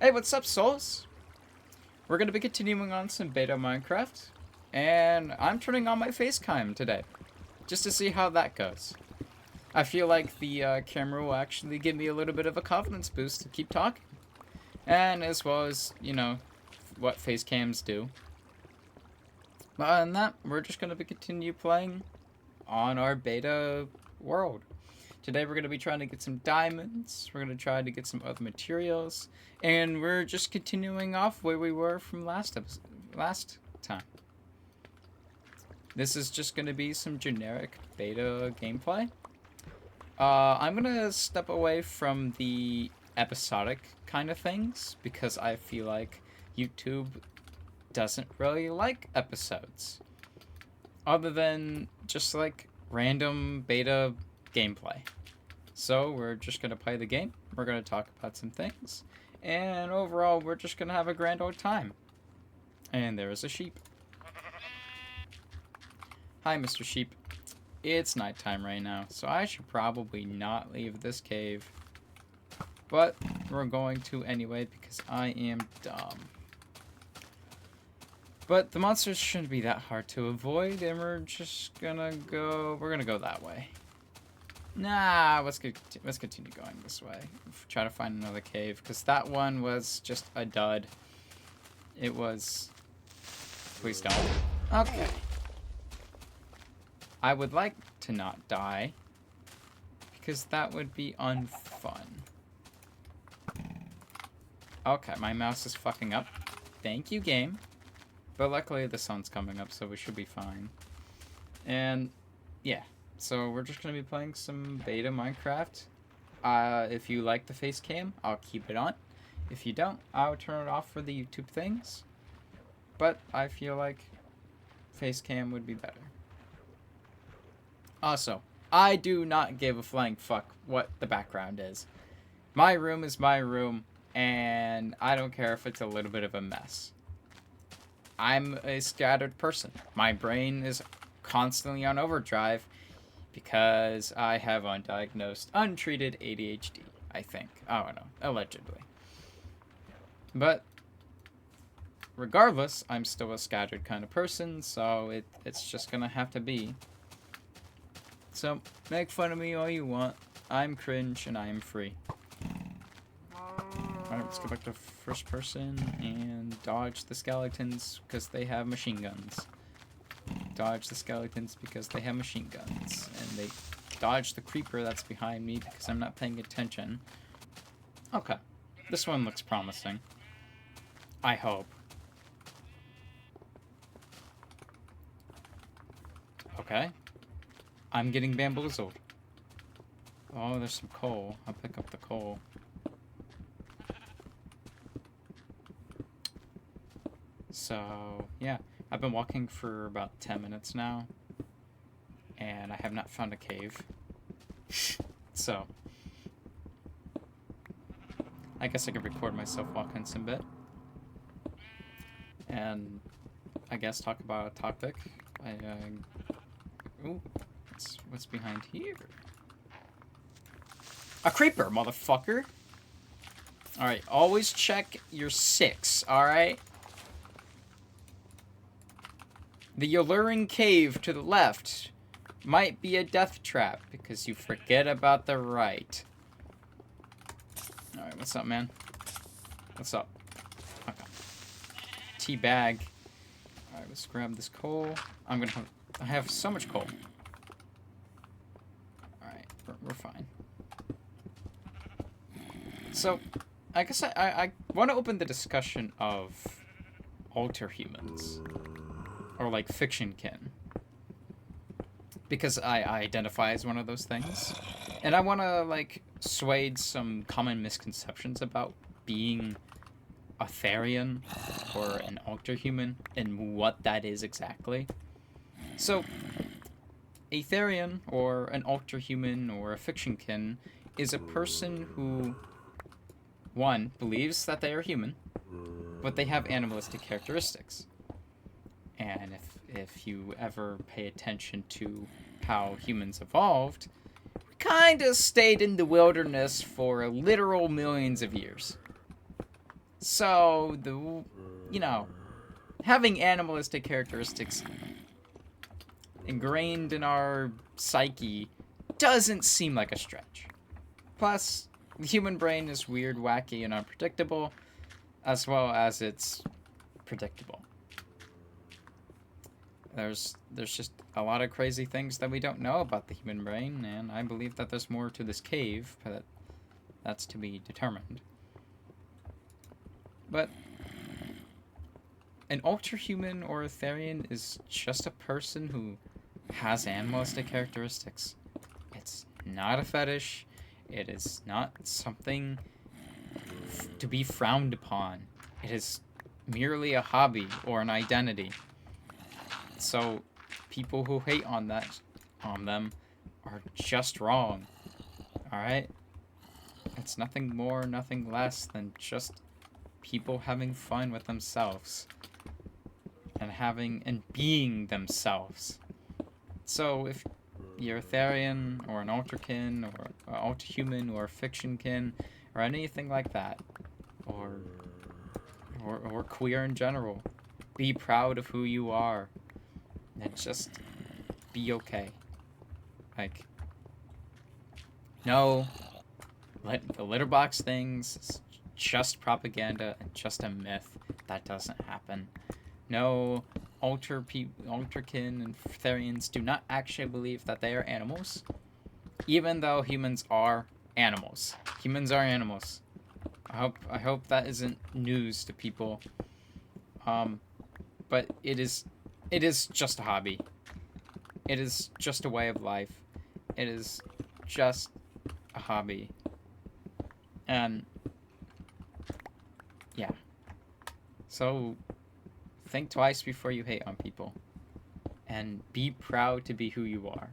Hey, what's up, souls? We're going to be continuing on some beta Minecraft, and I'm turning on my face cam today, just to see how that goes. I feel like the camera will actually give me a little bit of a confidence boost to keep talking, and as well as, you know, what face cams do. But other than that, we're just going to be continue playing on our beta world. Today we're going to be trying to get some diamonds, we're going to try to get some other materials, and we're just continuing off where we were from last time. This is just going to be some generic beta gameplay. I'm going to step away from the episodic kind of things, because I feel like YouTube doesn't really like episodes. Other than just like random beta gameplay. So we're just going to play the game, we're going to talk about some things, and overall we're just going to have a grand old time. And there is a sheep. Hi, Mr. Sheep. It's nighttime right now, so I should probably not leave this cave. But we're going to anyway because I am dumb. But the monsters shouldn't be that hard to avoid, and we're just gonna go that way. Nah, let's continue going this way. Try to find another cave, because that one was just a dud. It was... Please don't. Okay. I would like to not die, because that would be unfun. Okay, my mouse is fucking up. Thank you, game. But luckily the sun's coming up, so we should be fine. And, yeah. So we're just going to be playing some beta Minecraft. If you like the face cam, I'll keep it on. If you don't, I'll turn it off for the YouTube things. But I feel like face cam would be better. Also, I do not give a flying fuck what the background is. My room is my room, and I don't care if it's a little bit of a mess. I'm a scattered person. My brain is constantly on overdrive because I have undiagnosed, untreated ADHD, I think. I don't know, allegedly. But regardless, I'm still a scattered kind of person, so it's just gonna have to be. So, make fun of me all you want. I'm cringe and I am free. Alright, let's go back to first person and dodge the skeletons because they have machine guns. Dodge the skeletons because they have machine guns. And they dodge the creeper that's behind me because I'm not paying attention. Okay. This one looks promising. I hope. Okay. I'm getting bamboozled. Oh, there's some coal. I'll pick up the coal. So, yeah. I've been walking for about 10 minutes now. And I have not found a cave. So. I guess I could record myself walking some bit. And I guess talk about a topic. Ooh. What's behind here? A creeper, motherfucker! Alright, always check your 6, alright? The alluring cave to the left might be a death trap because you forget about the right. Alright, what's up, man? What's up? Okay. Tea bag. Alright, let's grab this coal. I have so much coal. Alright, we're fine. So, I guess I want to open the discussion of alter humans. Or like fiction kin. Because I identify as one of those things. And I want to like sway some common misconceptions about being a Therian or an alter human and what that is exactly. So, a Therian or an alter human or a fiction kin is a person who, one, believes that they are human, but they have animalistic characteristics. And if you ever pay attention to how humans evolved, we kind of stayed in the wilderness for literal millions of years. So, you know, having animalistic characteristics ingrained in our psyche doesn't seem like a stretch. Plus, the human brain is weird, wacky, and unpredictable, as well as it's predictable. There's just a lot of crazy things that we don't know about the human brain, and I believe that there's more to this cave, but that's to be determined. But an ultra-human or Etherian is just a person who has animalistic characteristics. It's not a fetish. It is not something to be frowned upon. It is merely a hobby or an identity. So, people who hate on them are just wrong. Alright? It's nothing more, nothing less than just people having fun with themselves. And being themselves. So, if you're Etherian, or an Ultrakin, or an Ultra-human, or a Fictionkin, or anything like that, or queer in general, be proud of who you are. And just be okay. Like, no, the litter box things is just propaganda and just a myth. That doesn't happen. No, Ultrakin and Therians do not actually believe that they are animals, even though humans are animals. Humans are animals. I hope that isn't news to people. But it is just a hobby. It is just a way of life. It is just a hobby. And yeah. So think twice before you hate on people. And be proud to be who you are.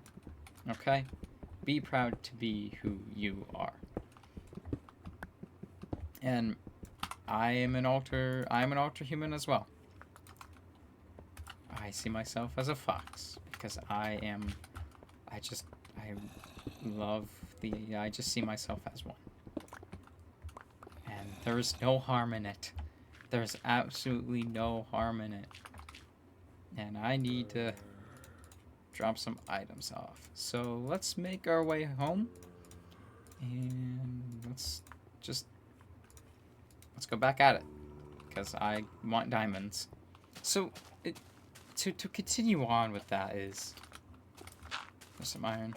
Okay? Be proud to be who you are. And I am an ultra-human as well. I see myself as a fox because I just see myself as one. And there is no harm in it. There's absolutely no harm in it. And I need to drop some items off. So let's make our way home. And let's go back at it. Because I want diamonds. So to continue on with that is there's some iron.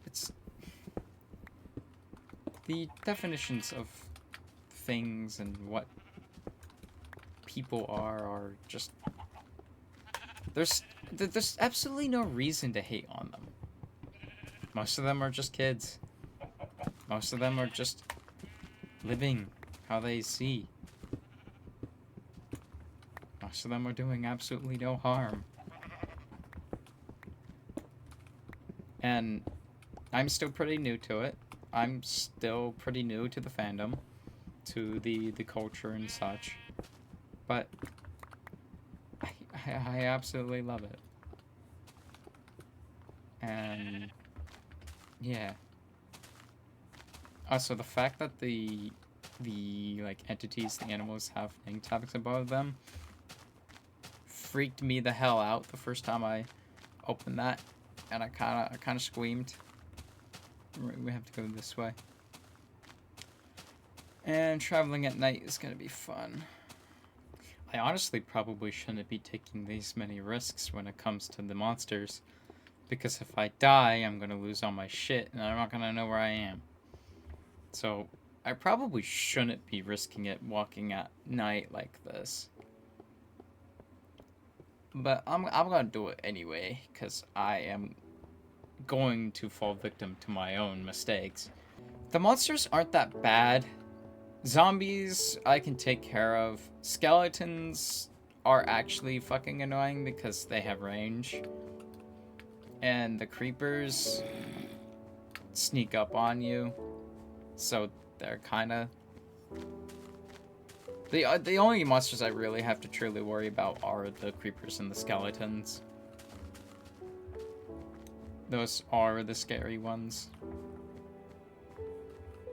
It's the definitions of things and what people are just there's absolutely no reason to hate on them. Most of them are just kids. Most of them are just living how they see. Most of them are doing absolutely no harm. And I'm still pretty new to it. I'm still pretty new to the fandom, to the culture and such. But I absolutely love it. And yeah. Also, the fact that the like entities, the animals have name tags above them freaked me the hell out the first time I opened that, and I kind of screamed. We have to go this way. And traveling at night is gonna be fun. I honestly probably shouldn't be taking these many risks when it comes to the monsters, because if I die, I'm gonna lose all my shit, and I'm not gonna know where I am. So I probably shouldn't be risking it walking at night like this. But I'm gonna do it anyway, because I am going to fall victim to my own mistakes. The monsters aren't that bad. Zombies I can take care of. Skeletons are actually fucking annoying because they have range. And the creepers sneak up on you. So they're kinda... The only monsters I really have to truly worry about are the creepers and the skeletons. Those are the scary ones.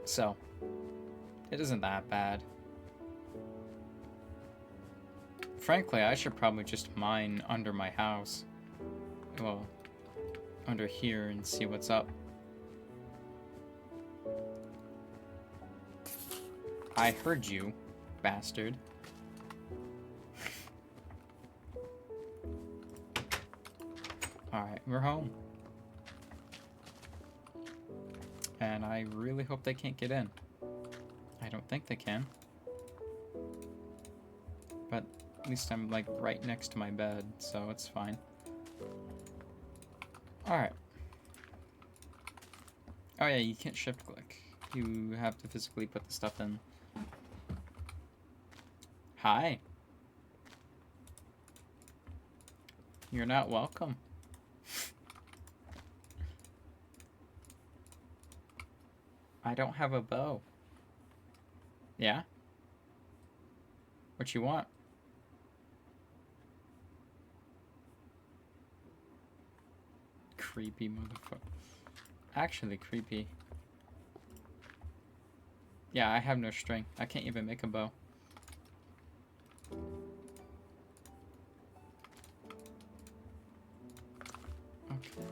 So, it isn't that bad. Frankly, I should probably just mine under my house. Well, under here and see what's up. I heard you, bastard. Alright, we're home. And I really hope they can't get in. I don't think they can. But at least I'm like right next to my bed, so it's fine. Alright. Oh yeah, you can't shift click. You have to physically put the stuff in. Hi. You're not welcome. I don't have a bow. Yeah? What you want? Creepy motherfucker. Actually creepy. Yeah, I have no string. I can't even make a bow. Okay.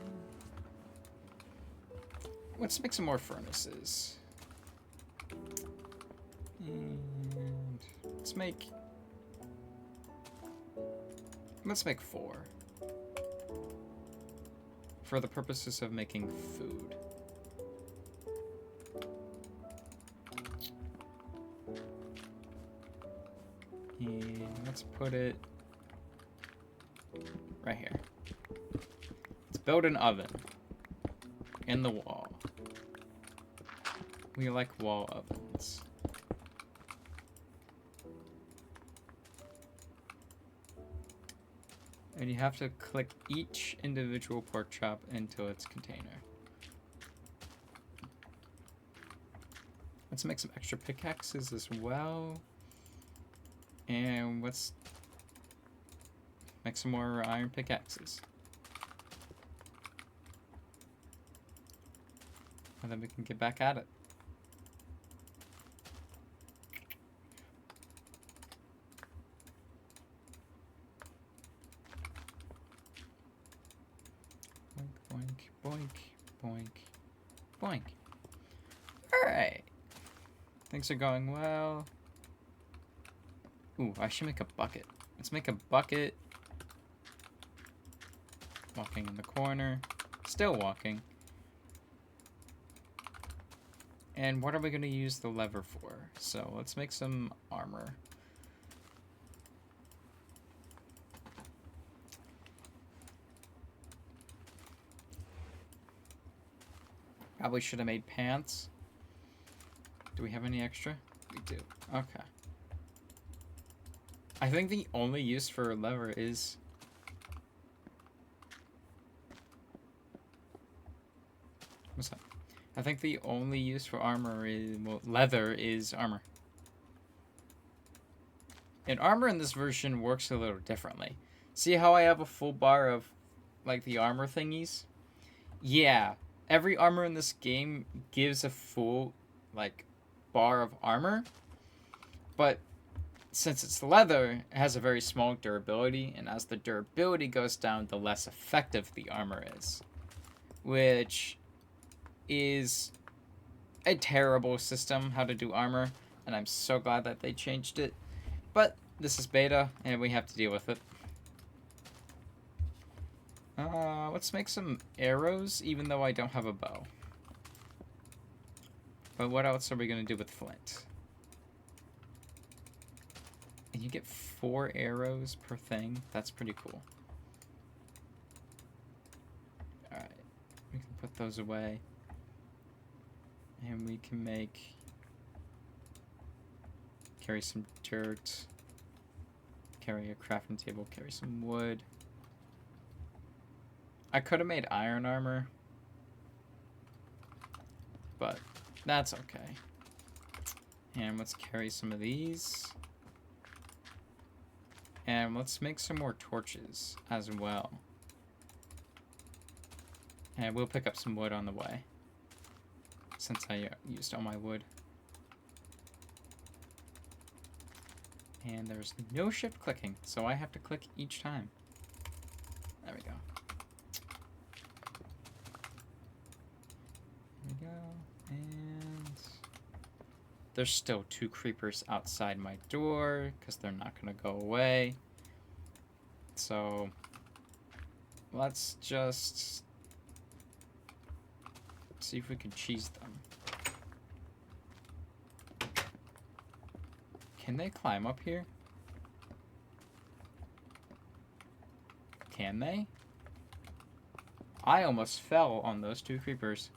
Let's make some more furnaces. And let's make 4. For the purposes of making food. And let's put it right here. Let's build an oven in the wall. We like wall ovens. And you have to click each individual pork chop into its container. Let's make some extra pickaxes as well. And let's make some more iron pickaxes. And then we can get back at it. Boink, boink, boink, boink. Alright. Things are going well. Ooh, I should make a bucket. Let's make a bucket. Walking in the corner. Still walking. And what are we going to use the lever for? So let's make some armor. Probably should have made pants. Do we have any extra? We do. Okay. I think the only use for a lever is... What's that? I think the only use for armor is... Well, leather is armor. And armor in this version works a little differently. See how I have a full bar of, like, the armor thingies? Yeah. Every armor in this game gives a full, like, bar of armor. But since it's leather, it has a very small durability. And as the durability goes down, the less effective the armor is. Which is a terrible system, how to do armor. And I'm so glad that they changed it. But this is beta, and we have to deal with it. Let's make some arrows, even though I don't have a bow. But what else are we going to do with flint? And you get 4 arrows per thing. That's pretty cool. Alright. We can put those away. And we can carry some dirt. Carry a crafting table. Carry some wood. I could have made iron armor, but that's okay. And let's carry some of these. And let's make some more torches as well. And we'll pick up some wood on the way, since I used all my wood. And there's no shift clicking, so I have to click each time. There we go. There we go. And there's still 2 creepers outside my door because they're not going to go away. So let's just see if we can cheese them. Can they climb up here? Can they? I almost fell on those 2 creepers.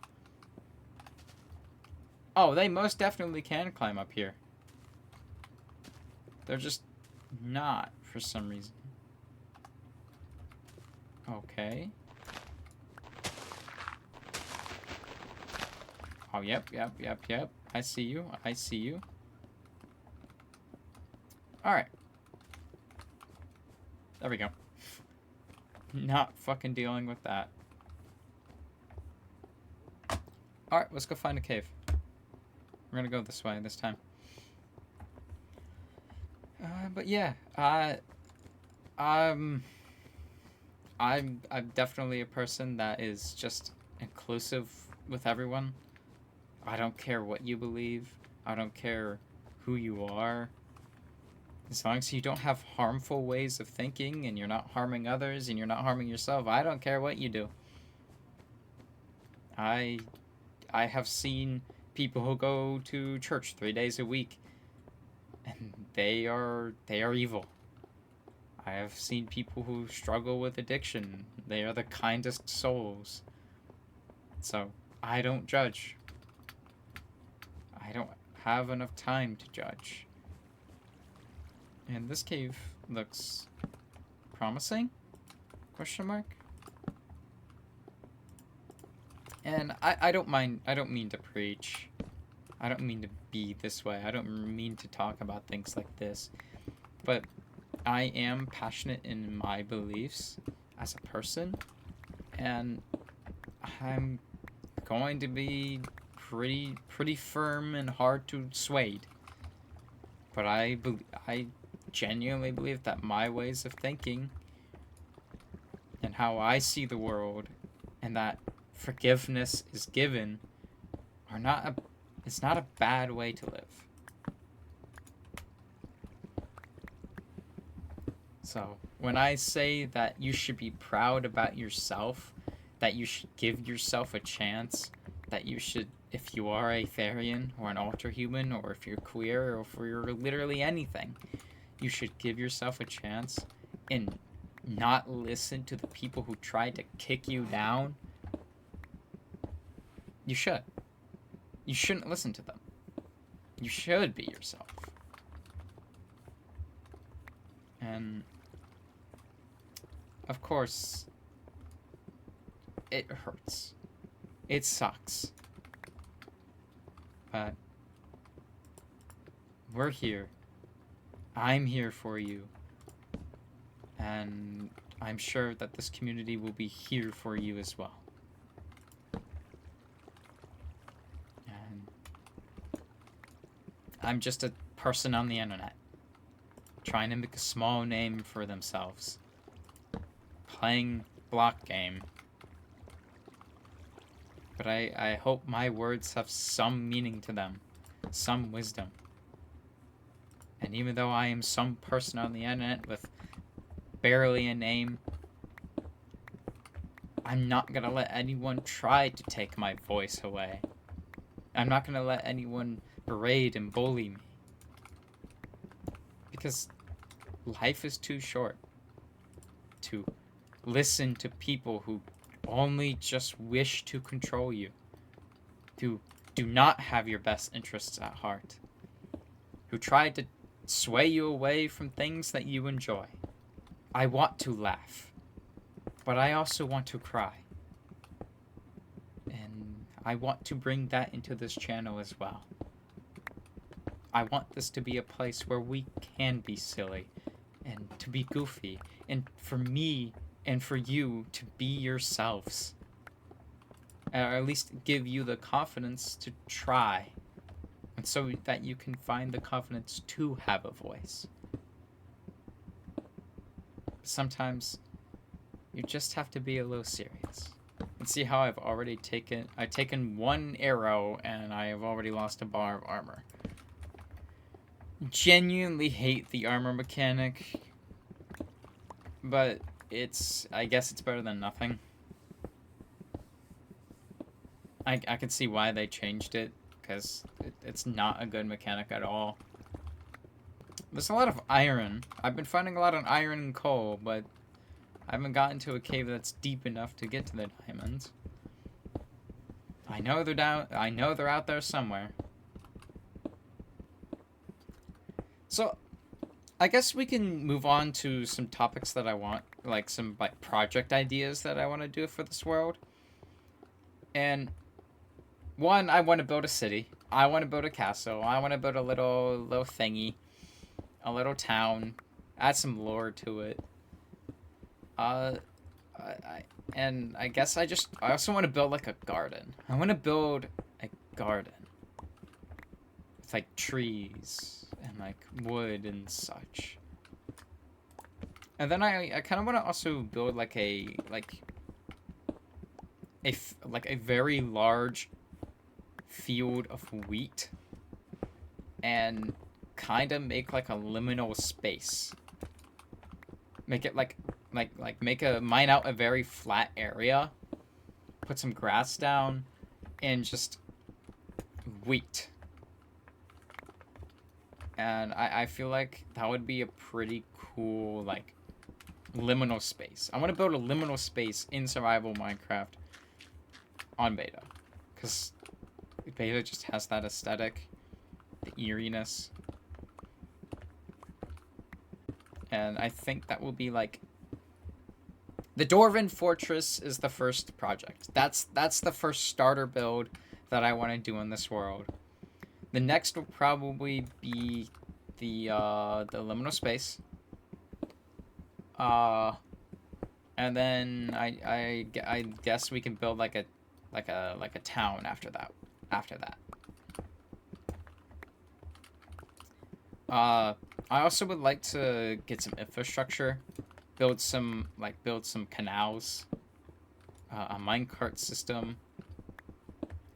Oh, they most definitely can climb up here. They're just not for some reason. Okay. Oh, yep. I see you. Alright. There we go. Not fucking dealing with that. Alright, let's go find a cave. We're gonna go this way this time. But yeah, I'm definitely a person that is just inclusive with everyone. I don't care what you believe. I don't care who you are. As long as you don't have harmful ways of thinking and you're not harming others and you're not harming yourself, I don't care what you do. I have seen people who go to church 3 days a week and they are evil. I have seen people who struggle with addiction. They are the kindest souls. So, I don't judge. I don't have enough time to judge. And this cave looks promising? Question mark? And I don't mind, I don't mean to preach. I don't mean to be this way. I don't mean to talk about things like this. But I am passionate in my beliefs as a person. And I'm going to be pretty firm and hard to sway. But I genuinely believe that my ways of thinking and how I see the world and that forgiveness is given are it's not a bad way to live. So when I say that you should be proud about yourself, that you should give yourself a chance, that you should, if you are a Therian or an alter human, or if you're queer, or if you're literally anything, you should give yourself a chance and not listen to the people who try to kick you down. You should. You shouldn't listen to them. You should be yourself. And of course, it hurts. It sucks. But we're here. I'm here for you. And I'm sure that this community will be here for you as well. And I'm just a person on the internet trying to make a small name for themselves, playing block game. But I hope my words have some meaning to them, some wisdom. And even though I am some person on the internet with barely a name, I'm not gonna let anyone try to take my voice away. I'm not gonna let anyone berate and bully me. Because life is too short to listen to people who only just wish to control you, who do not have your best interests at heart, who try to sway you away from things that you enjoy. I want to laugh, but I also want to cry. And I want to bring that into this channel as well. I want this to be a place where we can be silly and to be goofy, and for me and for you to be yourselves. Or at least give you the confidence to try, and so that you can find the confidence to have a voice. Sometimes you just have to be a little serious. And see how I've taken one arrow and I have already lost a bar of armor. Genuinely hate the armor mechanic, but I guess it's better than nothing. I can see why they changed it, because it's not a good mechanic at all. There's a lot of iron. I've been finding a lot of iron and coal, but I haven't gotten to a cave that's deep enough to get to the diamonds. I know they're down. I know they're out there somewhere. So, I guess we can move on to some topics that I want, like some project ideas that I want to do for this world. And one, I want to build a city. I want to build a castle. I want to build a little thingy, a little town, add some lore to it. And I guess I also want to build like a garden. I want to build a garden with like trees and like wood and such. And then I kind of want to also build like a very large field of wheat and kind of make like a liminal space. Make it mine out a very flat area, put some grass down, and just wheat. And I feel like that would be a pretty cool, like, liminal space. I want to build a liminal space in survival Minecraft on beta, because beta just has that aesthetic, the eeriness. And I think that will be like... The Dwarven Fortress is the first project. That's the first starter build that I want to do in this world. The next will probably be the liminal space. And then I guess we can build like a town after that. I also would like to get some infrastructure, build some canals, a minecart system,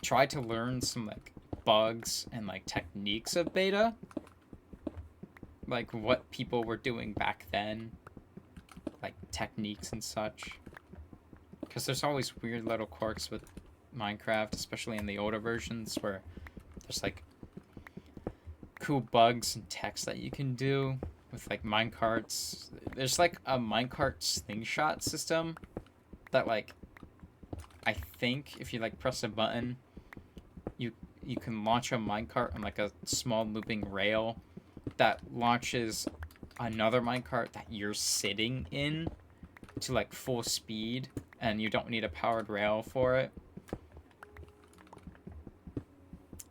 try to learn some like bugs and like techniques of beta, like what people were doing back then, like techniques and such, because there's always weird little quirks with Minecraft, especially in the older versions, where there's like cool bugs and techs that you can do with like minecarts. There's like a minecart slingshot system that, like, I think if you like press a button, you can launch a minecart on like a small looping rail that launches another minecart that you're sitting in to like full speed, and you don't need a powered rail for it.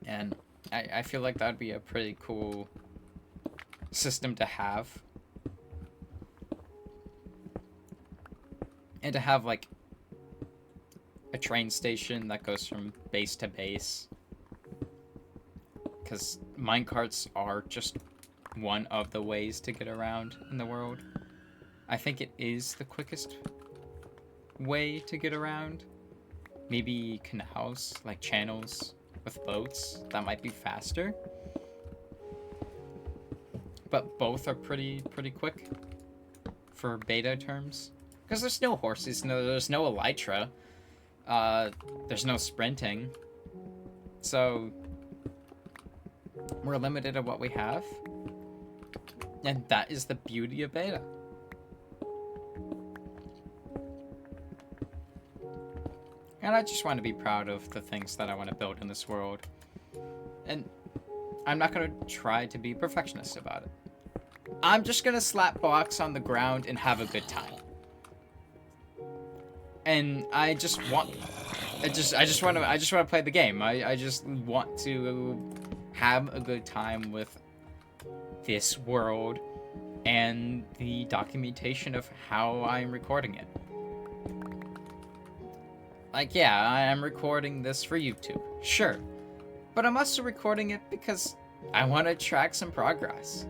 And I feel like that'd be a pretty cool system to have. And to have like a train station that goes from base to base. Because minecarts are just one of the ways to get around in the world. I think it is the quickest way to get around. Maybe canals, like channels with boats, that might be faster. But both are pretty quick for beta terms. Because there's no horses, there's no elytra, there's no sprinting. So we're limited at what we have. And that is the beauty of beta. And I just want to be proud of the things that I want to build in this world. And I'm not going to try to be a perfectionist about it. I'm just going to slap blocks on the ground and have a good time. And I just want to play the game. I just want to have a good time with this world and the documentation of how I'm recording it. Like, yeah, I'm recording this for YouTube, sure. But I'm also recording it because I want to track some progress.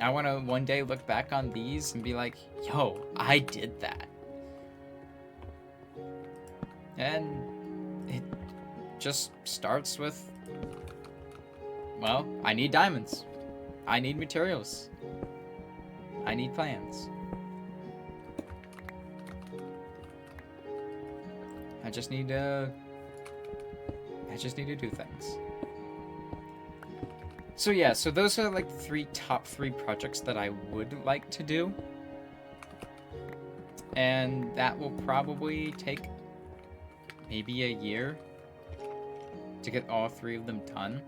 I want to one day look back on these and be like, yo, I did that. And it just starts with, well, I need diamonds. I need materials. I need plans. I just need to do things. So yeah, so those are like the top three projects that I would like to do. And that will probably take maybe a year to get all three of them done.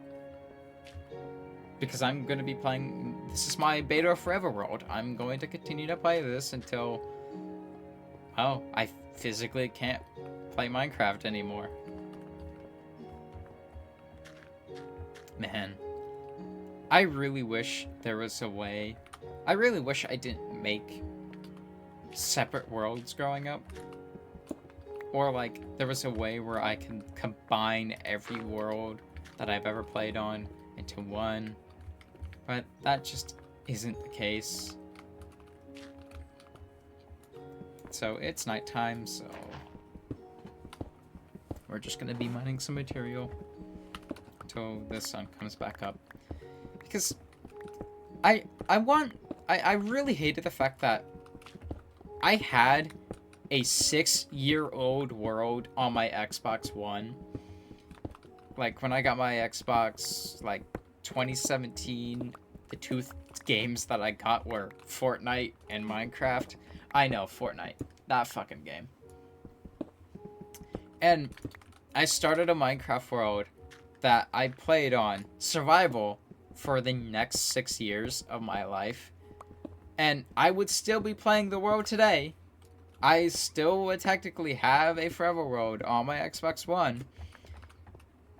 Because I'm going to be playing, this is my beta forever world. I'm going to continue to play this until, well, I physically can't play Minecraft anymore. Man, I really wish there was a way. I really wish I didn't make separate worlds growing up. Or like there was a way where I can combine every world that I've ever played on into one. But that just isn't the case. So it's nighttime, so we're just gonna be mining some material until the sun comes back up. Because I really hated the fact that I had a 6-year-old world on my Xbox One. Like when I got my Xbox, like 2017, the two games that I got were Fortnite and Minecraft. I know, Fortnite. That fucking game. And I started a Minecraft world that I played on survival for the next 6 years of my life. And I would still be playing the world today. I still would technically have a forever world on my Xbox One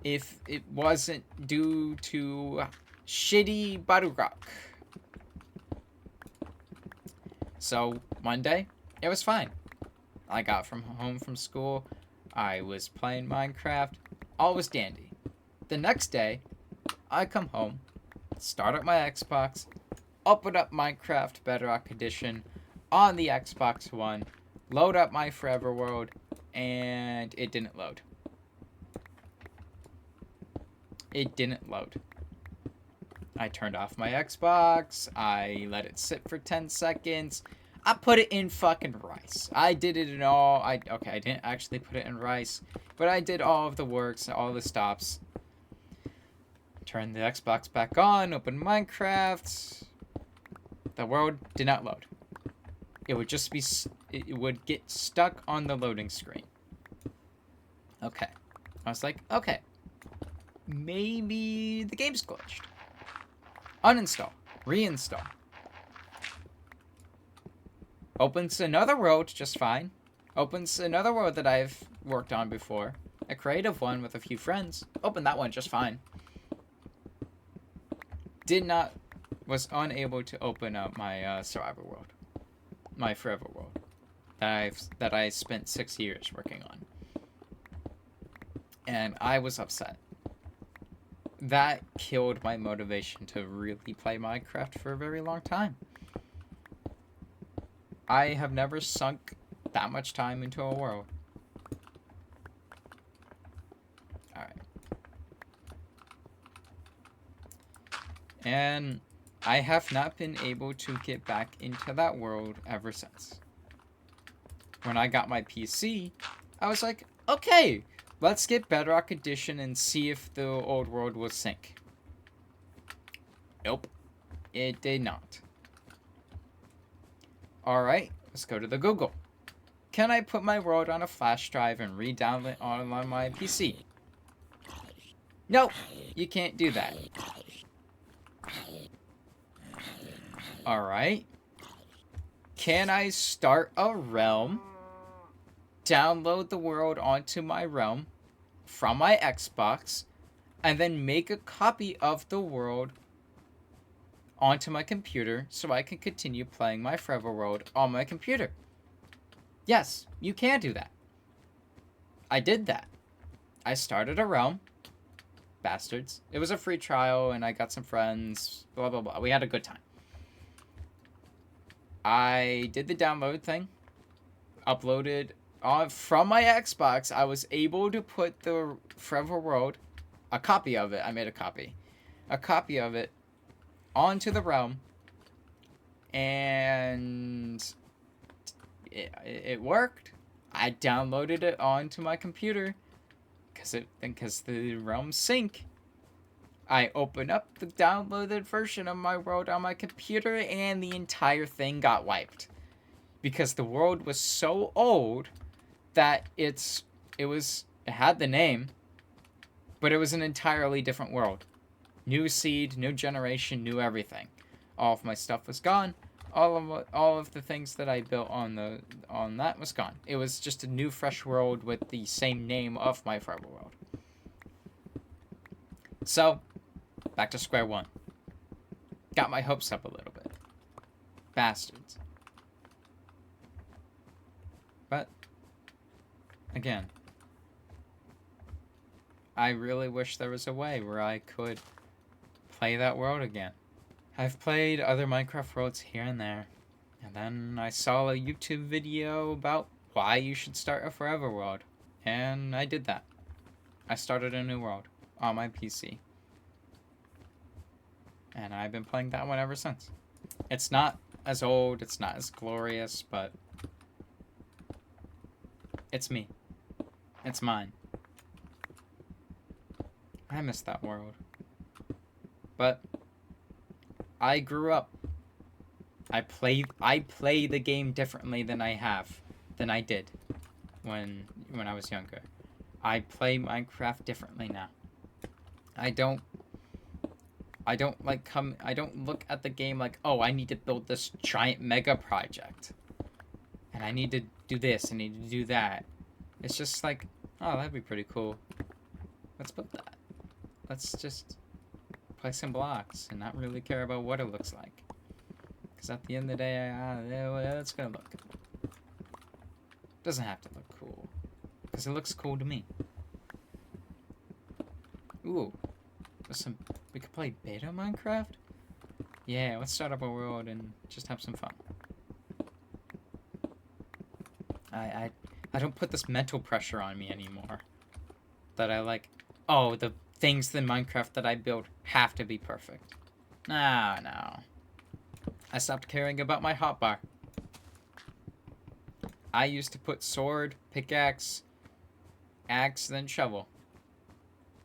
if it wasn't due to shitty Bedrock. So one day, it was fine. I got home from school, I was playing Minecraft, all was dandy. The next day, I come home, start up my Xbox, open up Minecraft Bedrock Edition on the Xbox One, load up my forever world, and it didn't load. It didn't load. I turned off my Xbox, I let it sit for 10 seconds, I put it in fucking rice. I did it in all, I didn't actually put it in rice, but I did all of the works, all the stops. Turned the Xbox back on, opened Minecraft. The world did not load. It would just be, it would get stuck on the loading screen. Okay. I was like, okay. Maybe the game's glitched. Uninstall. Reinstall. Opens another world just fine. Opens another world that I've worked on before. A creative one with a few friends. Opened that one just fine. Was unable to open up my survivor world. My forever world. That I spent 6 years working on. And I was upset. That killed my motivation to really play Minecraft for a very long time. I have never sunk that much time into a world. Alright. And I have not been able to get back into that world ever since. When I got my PC, I was like, okay, let's get Bedrock Edition and see if the old world will sync. Nope. It did not. Alright, let's go to the Google. Can I put my world on a flash drive and re-download it on my PC? Nope, you can't do that. Alright. Can I start a realm, download the world onto my realm from my Xbox, and then make a copy of the world onto my computer so I can continue playing my forever world on my computer? Yes, you can do that. I did that. I started a realm. Bastards. It was a free trial and I got some friends. Blah, blah, blah. We had a good time. I did the download thing, uploaded from my Xbox. I was able to put the Forever World, a copy of it. I made a copy of it onto the realm, and it worked. I downloaded it onto my computer because the realms sync. I opened up the downloaded version of my world on my computer, and the entire thing got wiped because the world was so old that it had the name, but it was an entirely different world. New seed, new generation, new everything. All of my stuff was gone. All of the things that I built on that was gone. It was just a new, fresh world with the same name of my Forever World. So, back to square one. Got my hopes up a little bit. Bastards. But, again, I really wish there was a way where I could play that world again. I've played other Minecraft worlds here and there, and then I saw a YouTube video about why you should start a Forever World, and I did that. I started a new world on my PC, and I've been playing that one ever since. It's not as old, it's not as glorious, but it's me. It's mine. I miss that world. But I grew up. I play the game differently than I did when I was younger. I play Minecraft differently now. I don't look at the game like, oh, I need to build this giant mega project. And I need to do this, I need to do that. It's just like, oh, that'd be pretty cool. Let's build that. Let's just play some blocks and not really care about what it looks like. Because at the end of the day, it's gonna look. Doesn't have to look cool. Because it looks cool to me. Ooh. We could play beta Minecraft? Yeah, let's start up a world and just have some fun. I don't put this mental pressure on me anymore. That I like, oh, the things in Minecraft that I build have to be perfect. No. I stopped caring about my hotbar. I used to put sword, pickaxe, axe, then shovel.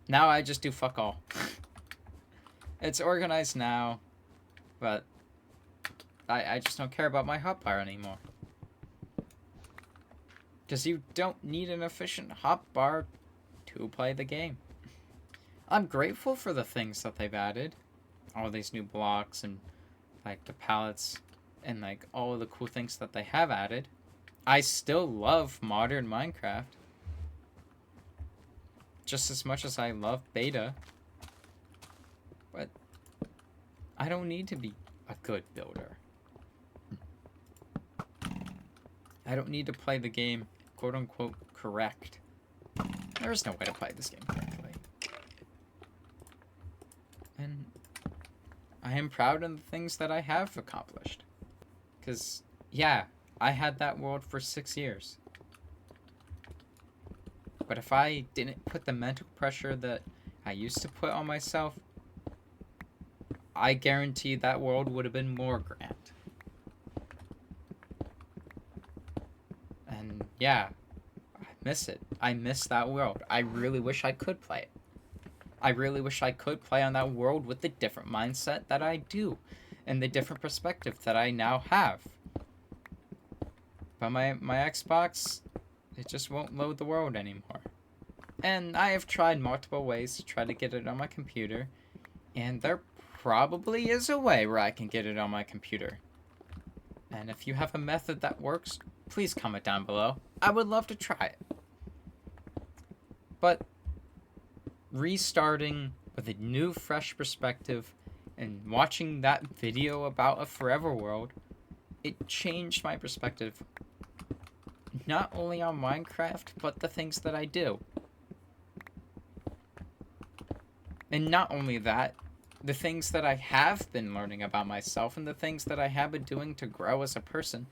Now I just do fuck all. It's organized now, but I just don't care about my hotbar anymore. Because you don't need an efficient hotbar to play the game. I'm grateful for the things that they've added. All these new blocks and like the pallets and like all of the cool things that they have added. I still love modern Minecraft. Just as much as I love beta. But I don't need to be a good builder. I don't need to play the game quote unquote correct. There is no way to play this game correctly. And I am proud of the things that I have accomplished. Because, yeah, I had that world for 6 years. But if I didn't put the mental pressure that I used to put on myself, I guarantee that world would have been more grand. And yeah, I miss it. I miss that world. I really wish I could play it. I really wish I could play on that world with the different mindset that I do, and the different perspective that I now have. But my Xbox, it just won't load the world anymore. And I have tried multiple ways to try to get it on my computer, and there probably is a way where I can get it on my computer. And if you have a method that works, please comment down below. I would love to try it. But restarting with a new, fresh perspective and watching that video about a forever world, it changed my perspective. Not only on Minecraft, but the things that I do. And not only that, the things that I have been learning about myself and the things that I have been doing to grow as a person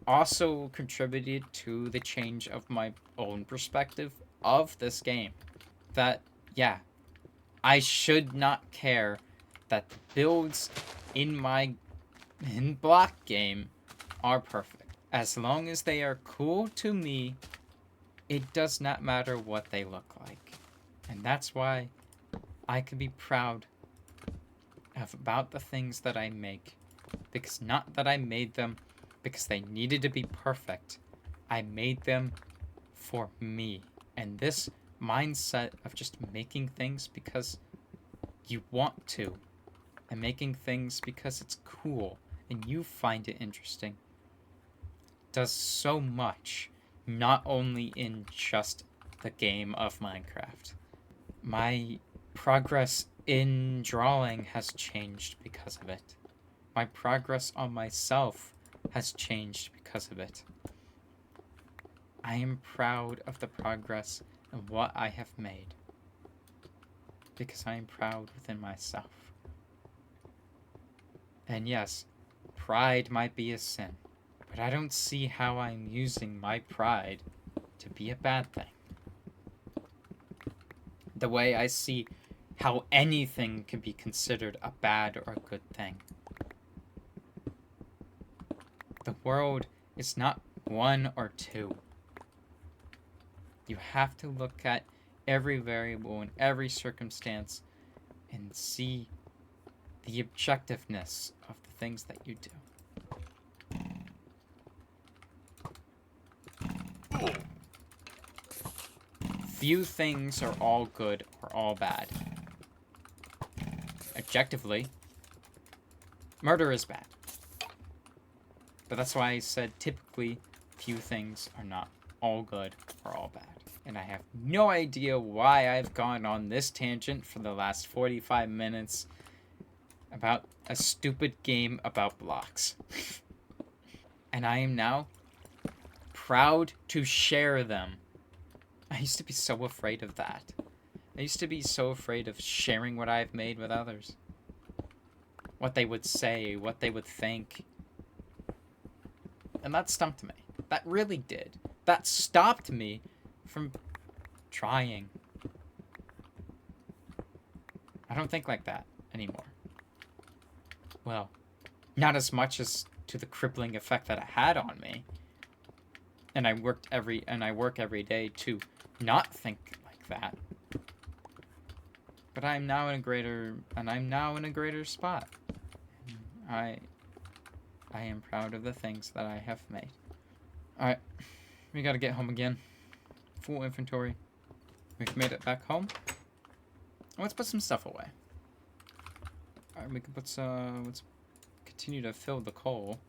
also contributed to the change of my own perspective of this game. That, yeah, I should not care that the builds in my block game are perfect. As long as they are cool to me, it does not matter what they look like. And that's why I can be proud about the things that I make. Because not that I made them because they needed to be perfect. I made them for me. And this mindset of just making things because you want to, and making things because it's cool and you find it interesting, does so much, not only in just the game of Minecraft. My progress in drawing has changed because of it. My progress on myself has changed because of it. I am proud of the progress and what I have made because I am proud within myself. And yes, pride might be a sin, but I don't see how I'm using my pride to be a bad thing. The way I see how anything can be considered a bad or a good thing. The world is not one or two. You have to look at every variable and every circumstance and see the objectiveness of the things that you do. Few things are all good or all bad. Objectively, murder is bad. But that's why I said typically few things are not all good or all bad. And I have no idea why I've gone on this tangent for the last 45 minutes about a stupid game about blocks. And I am now proud to share them. I used to be so afraid of that. I used to be so afraid of sharing what I've made with others. What they would say, what they would think. And that stumped me. That really did. That stopped me from trying. I don't think like that anymore. Well, not as much as to the crippling effect that it had on me. And I work every day to not think like that. But I'm now in a greater spot. I am proud of the things that I have made. Alright, we gotta get home again. Full inventory. We've made it back home. Let's put some stuff away. Alright, we can put some, let's continue to fill the coal.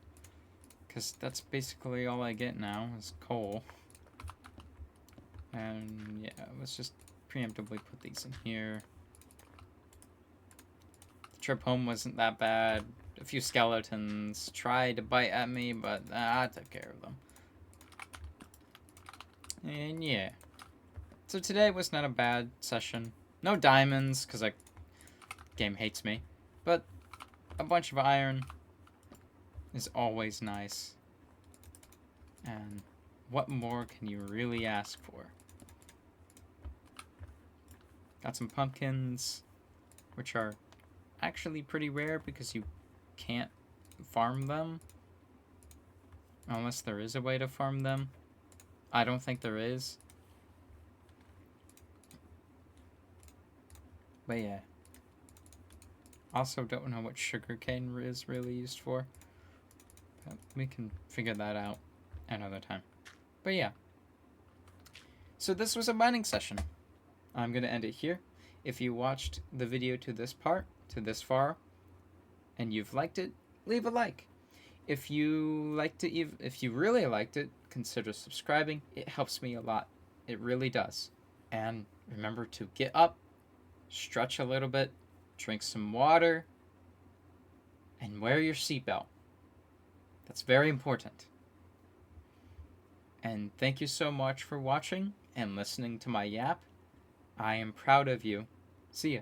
Because that's basically all I get now, is coal. And yeah, let's just preemptively put these in here. The trip home wasn't that bad. A few skeletons tried to bite at me, but I took care of them. And yeah. So today was not a bad session. No diamonds, because game hates me. But a bunch of iron is always nice. And what more can you really ask for? Got some pumpkins, which are actually pretty rare because you can't farm them. Unless there is a way to farm them. I don't think there is. But yeah. Also don't know what sugarcane is really used for. But we can figure that out another time. But yeah. So this was a mining session. I'm going to end it here. If you watched the video to this far, and you've liked it, leave a like. If you really liked it, consider subscribing. It helps me a lot. It really does. And remember to get up, stretch a little bit, drink some water, and wear your seatbelt. That's very important. And thank you so much for watching and listening to my yap. I am proud of you. See ya.